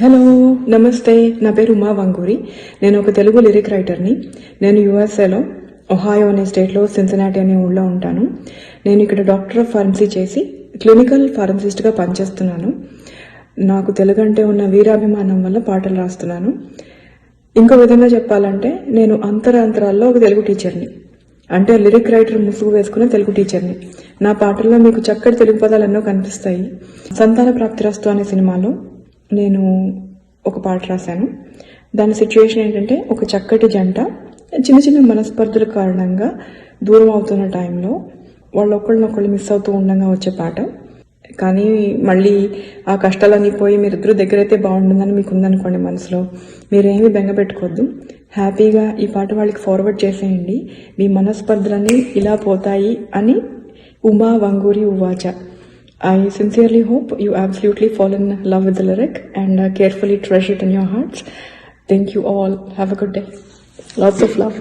Hello నమస్తే, నా పేరు ఉమా వంగూరి. నేను ఒక తెలుగు లిరిక్ రైటర్ని. నేను యూఎస్ఏలో ఒహాయో అనే స్టేట్లో సిన్సినాటి అనే ఊళ్ళో ఉంటాను. నేను ఇక్కడ డాక్టర్ ఆఫ్ ఫార్మసీ చేసి క్లినికల్ ఫార్మసిస్ట్గా పనిచేస్తున్నాను. నాకు తెలుగు అంటే ఉన్న వీరాభిమానం వల్ల పాటలు రాస్తున్నాను. ఇంకో విధంగా చెప్పాలంటే నేను అంతరాంతరాల్లో ఒక తెలుగు టీచర్ని, అంటే లిరిక్ రైటర్ ముసుగు వేసుకునే తెలుగు టీచర్ని. నా పాటల్లో మీకు చక్కటి తెలుగు పదాలు ఎన్నో కనిపిస్తాయి. సంతాన ప్రాప్తిరస్తు అనే సినిమాలో నేను ఒక పాట రాశాను. దాని సిచ్యువేషన్ ఏంటంటే, ఒక చక్కటి జంట చిన్న చిన్న మనస్పర్ధల కారణంగా దూరం అవుతున్న టైంలో వాళ్ళు ఒకళ్ళనొకళ్ళు మిస్ అవుతూ ఉండగా వచ్చే పాట. కానీ మళ్ళీ ఆ కష్టాలన్నీ పోయి మీరిద్దరూ దగ్గర అయితే బాగుంటుందని మీకు ఉందనుకోండి మనసులో, మీరేమీ బెంగ పెట్టుకోవద్దు. హ్యాపీగా ఈ పాట వాళ్ళకి ఫార్వర్డ్ చేసేయండి. మీ మనస్పర్ధలన్నీ ఇలా పోతాయి అని ఉమా వంగూరి ఉవాచ. I sincerely hope you absolutely fall in love with the lyric and carefully treasure it in your hearts. Thank you all. Have a good day. Lots of love.